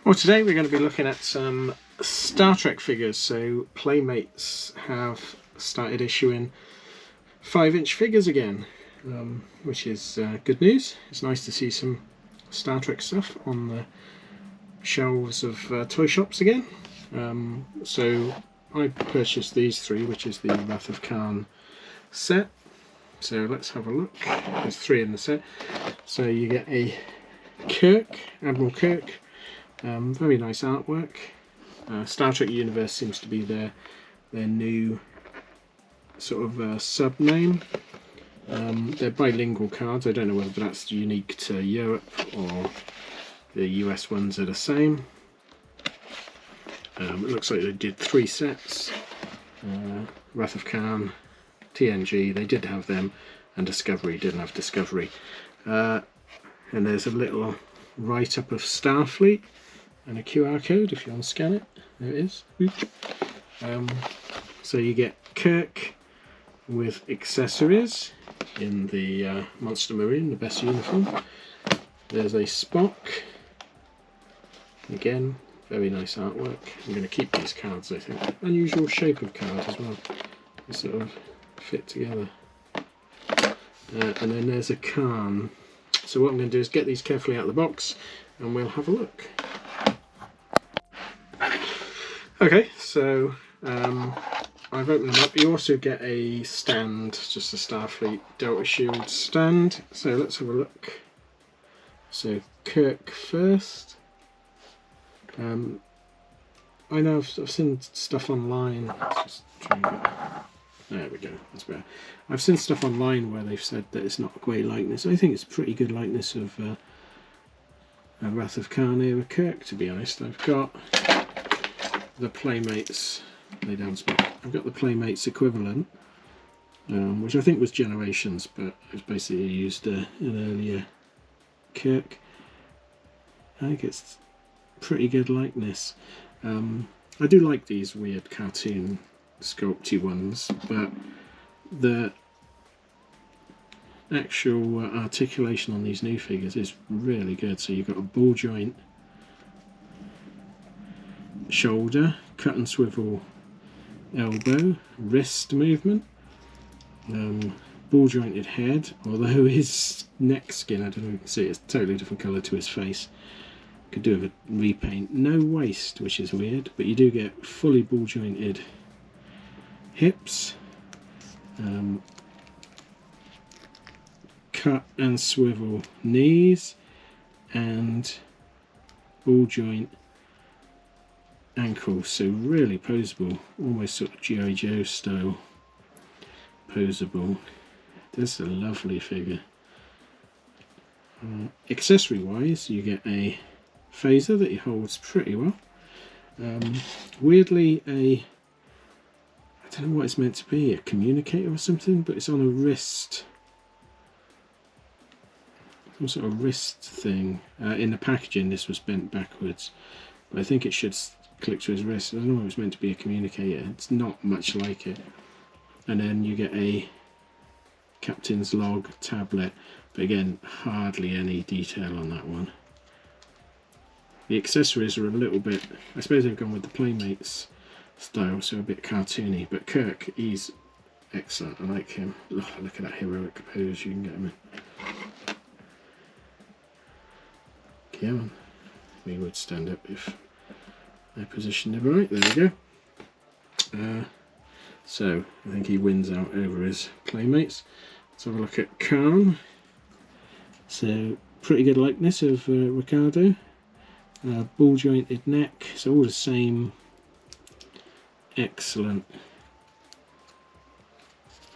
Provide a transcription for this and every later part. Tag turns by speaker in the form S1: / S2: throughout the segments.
S1: Well, today we're going to be looking at some Star Trek figures. So Playmates have started issuing 5-inch figures again, which is good news. It's nice to see some Star Trek stuff on the shelves of toy shops again. So I purchased these three, which is the Wrath of Khan set. So let's have a look. There's 3 in the set. So you get a Kirk, Admiral Kirk. Very nice artwork. Star Trek Universe seems to be their new sort of sub name. They're bilingual cards. I don't know whether that's unique to Europe or the US ones are the same. It looks like they did 3 sets. Wrath of Khan, TNG, they did have them, and Discovery didn't have Discovery. And there's a little write-up of Starfleet and a QR code if you want to scan it. There it is. So you get Kirk with accessories in the Monster Marine, the best uniform. There's a Spock. Again, very nice artwork. I'm going to keep these cards, I think. Unusual shape of card as well. They sort of fit together. And then there's a Khan. So what I'm going to do is get these carefully out of the box and we'll have a look. Okay, so I've opened them up. You also get a stand, just a Starfleet Delta Shield stand. So let's have a look. So Kirk first. I know I've seen stuff online. Let's just try and get... There we go, that's better. I've seen stuff online where they've said that it's not a great likeness. I think it's a pretty good likeness of a Wrath of Khan era Kirk, to be honest. I've got the Playmates, lay down spot. I've got the Playmates equivalent, which I think was Generations, but it's basically used an earlier Kirk. I think it's pretty good likeness. I do like these weird cartoon sculpty ones, but the actual articulation on these new figures is really good. So you've got a ball joint shoulder, cut and swivel elbow, wrist movement, ball jointed head, although his neck skin, I don't know if you can see, it's a totally different colour to his face. Could do with a repaint. No waist, which is weird, but you do get fully ball jointed hips, cut and swivel knees, and ball joint ankles. So really poseable, almost sort of G.I. Joe style poseable. This is a lovely figure. Accessory wise, you get a phaser that he holds pretty well. Weirdly, I don't know what it's meant to be, a communicator or something, but it's on a wrist, some sort of wrist thing. In the packaging this was bent backwards, but I think it should click to his wrist. I don't know if it's meant to be a communicator, it's not much like it. And then you get a captain's log tablet, but again hardly any detail on that one. The accessories are a little bit, I suppose they've gone with the Playmates style, so a bit cartoony, but Kirk, he's excellent. I like him. Oh, look at that heroic pose you can get him in. Come on. We would stand up if I positioned him right. There we go. So I think he wins out over his Playmates. Let's have a look at Khan. So pretty good likeness of Ricardo. Ball jointed neck, so all the same. Excellent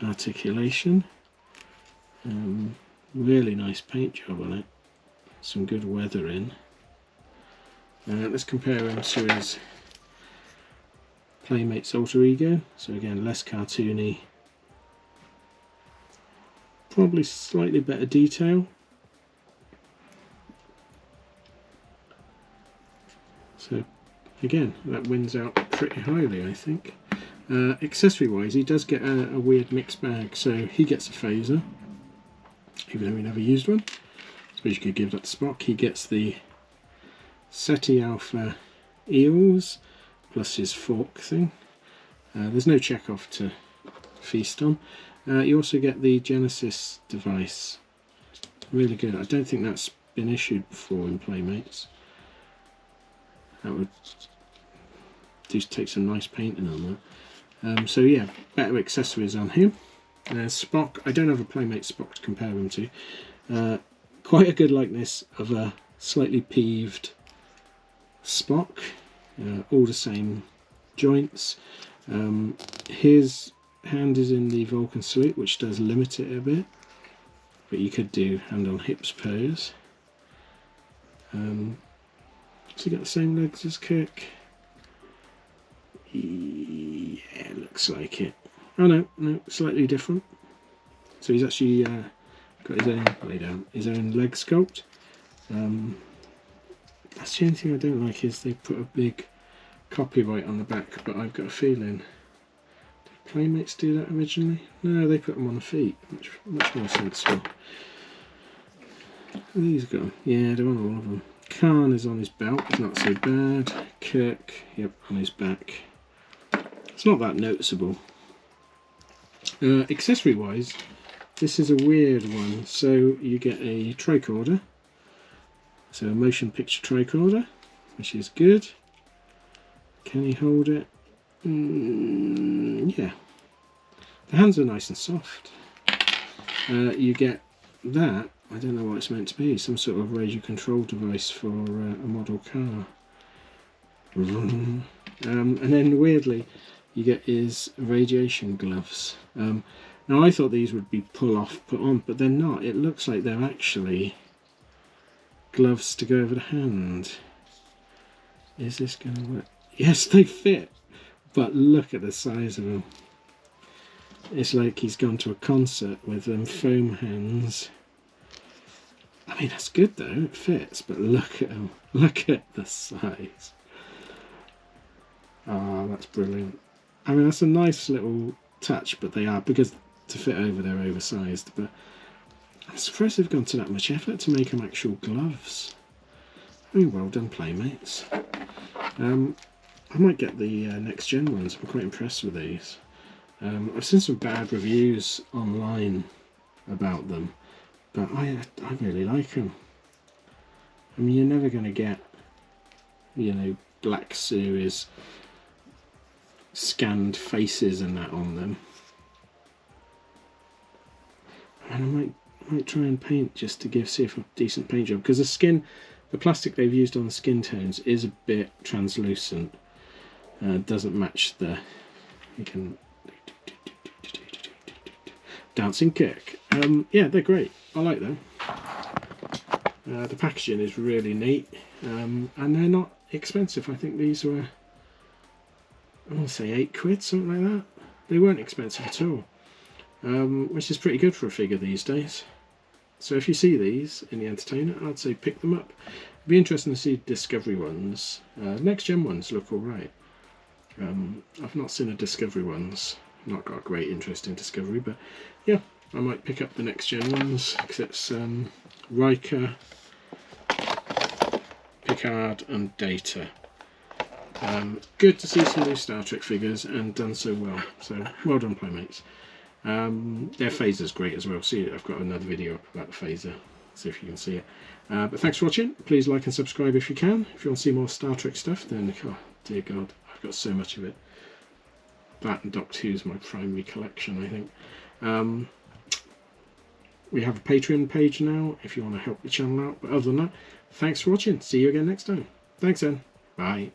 S1: articulation. Really nice paint job on it. Some good weathering. Let's compare him to his Playmates alter ego. So again, less cartoony. Probably slightly better detail. So again, that wins out pretty highly, I think. Accessory wise, he does get a weird mixed bag. So he gets a phaser, even though he never used one. I suppose you could give that to Spock. He gets the SETI Alpha eels plus his fork thing. There's no Chekhov to feast on. You also get the Genesis device. Really good. I don't think that's been issued before in Playmates. That would take some nice painting on that. So yeah, better accessories on him. Spock, I don't have a Playmate Spock to compare him to. Quite a good likeness of a slightly peeved Spock. All the same joints. His hand is in the Vulcan salute, which does limit it a bit, but you could do hand on hips pose. So you got the same legs as Kirk. Yeah, looks like it. Oh no, slightly different. So he's actually got his own leg sculpt. That's the only thing I don't like, is they put a big copyright on the back, but I've got a feeling, did Playmates do that originally? No, they put them on the feet, much more sensible. These go, yeah, they're on all of them. Khan is on his belt, it's not so bad. Kirk, yep, on his back. It's not that noticeable. Accessory wise, this is a weird one. So you get a tricorder, so a motion picture tricorder, which is good. Can he hold it? Yeah. The hands are nice and soft. You get that, I don't know what it's meant to be, some sort of radio control device for a model car. And then weirdly, you get his radiation gloves. Now I thought these would be pull off, put on, but they're not. It looks like they're actually gloves to go over the hand. Is this going to work? Yes, they fit, but look at the size of them. It's like he's gone to a concert with foam hands. I mean, that's good though, it fits, but look at them. Look at the size. Oh, that's brilliant. I mean, that's a nice little touch, but they are, because to fit over, they're oversized. But I'm surprised they've gone to that much effort to make them actual gloves. I mean, well done, Playmates. I might get the next gen ones. I'm quite impressed with these. I've seen some bad reviews online about them, but I really like them. I mean, you're never going to get, you know, Black Series scanned faces and that on them. And I might try and paint just to see if a decent paint job, because the plastic they've used on the skin tones is a bit translucent. Doesn't match the, you can, Dancing Kirk. Yeah, they're great. I like them. The packaging is really neat, and they're not expensive. I think these were, I want to say £8, something like that. They weren't expensive at all, which is pretty good for a figure these days. So if you see these in the Entertainer, I'd say pick them up. It'd be interesting to see Discovery ones. Next gen ones look alright. I've not seen a Discovery ones. Not got a great interest in Discovery, but yeah, I might pick up the next gen ones, because it's Riker, Picard and Data. Good to see some new Star Trek figures, and done so well. So well done, Playmates. Their phaser's great as well. See, I've got another video up about the phaser, see if you can see it. But thanks for watching. Please like and subscribe if you can. If you want to see more Star Trek stuff, then oh dear God, I've got so much of it. That and Doctor Who's my primary collection, I think. We have a Patreon page now if you want to help the channel out. But other than that, thanks for watching. See you again next time. Thanks then. Bye.